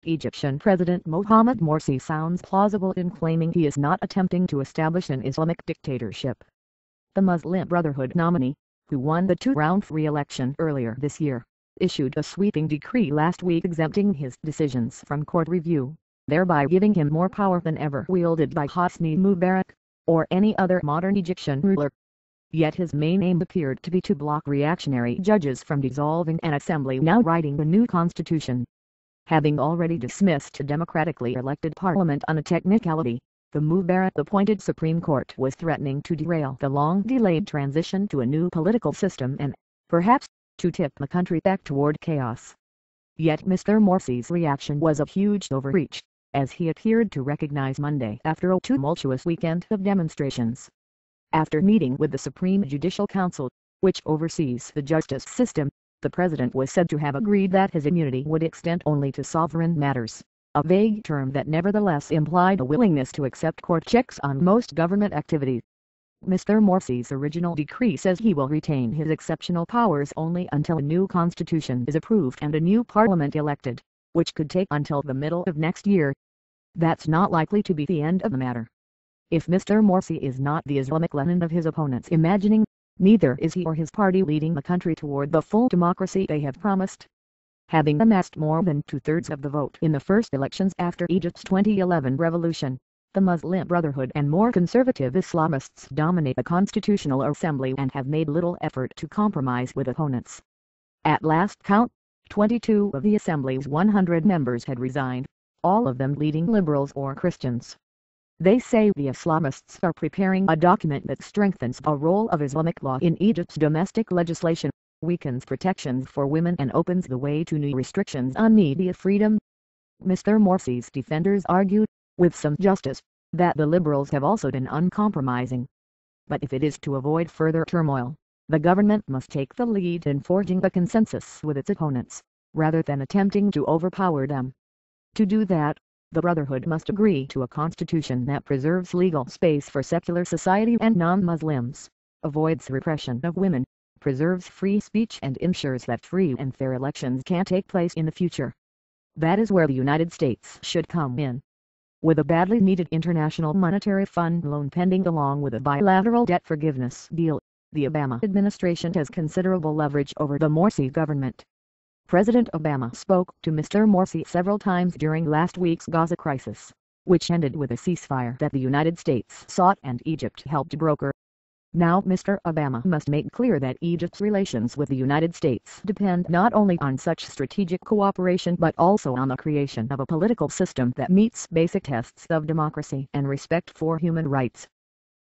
Egyptian President Mohamed Morsi sounds plausible in claiming he is not attempting to establish an Islamic dictatorship. The Muslim Brotherhood nominee, who won the two-round re-election earlier this year, issued a sweeping decree last week exempting his decisions from court review, thereby giving him more power than ever wielded by Hosni Mubarak, or any other modern Egyptian ruler. Yet his main aim appeared to be to block reactionary judges from dissolving an assembly now writing the new constitution. Having already dismissed a democratically elected parliament on a technicality, the Mubarak-appointed Supreme Court was threatening to derail the long-delayed transition to a new political system and, perhaps, to tip the country back toward chaos. Yet Mr. Morsi's reaction was a huge overreach, as he appeared to recognize Monday after a tumultuous weekend of demonstrations. After meeting with the Supreme Judicial Council, which oversees the justice system, the president was said to have agreed that his immunity would extend only to sovereign matters, a vague term that nevertheless implied a willingness to accept court checks on most government activities. Mr. Morsi's original decree says he will retain his exceptional powers only until a new constitution is approved and a new parliament elected, which could take until the middle of next year. That's not likely to be the end of the matter. If Mr. Morsi is not the Islamic Lenin of his opponents' imagining, neither is he or his party leading the country toward the full democracy they have promised. Having amassed more than two-thirds of the vote in the first elections after Egypt's 2011 revolution, the Muslim Brotherhood and more conservative Islamists dominate the Constitutional Assembly and have made little effort to compromise with opponents. At last count, 22 of the Assembly's 100 members had resigned, all of them leading liberals or Christians. They say the Islamists are preparing a document that strengthens the role of Islamic law in Egypt's domestic legislation, weakens protections for women and opens the way to new restrictions on media freedom. Mr. Morsi's defenders argued, with some justice, that the liberals have also been uncompromising. But if it is to avoid further turmoil, the government must take the lead in forging a consensus with its opponents, rather than attempting to overpower them. To do that, the Brotherhood must agree to a constitution that preserves legal space for secular society and non-Muslims, avoids repression of women, preserves free speech and ensures that free and fair elections can take place in the future. That is where the United States should come in. With a badly needed International Monetary Fund loan pending along with a bilateral debt forgiveness deal, the Obama administration has considerable leverage over the Morsi government. President Obama spoke to Mr. Morsi several times during last week's Gaza crisis, which ended with a ceasefire that the United States sought and Egypt helped broker. Now Mr. Obama must make clear that Egypt's relations with the United States depend not only on such strategic cooperation but also on the creation of a political system that meets basic tests of democracy and respect for human rights.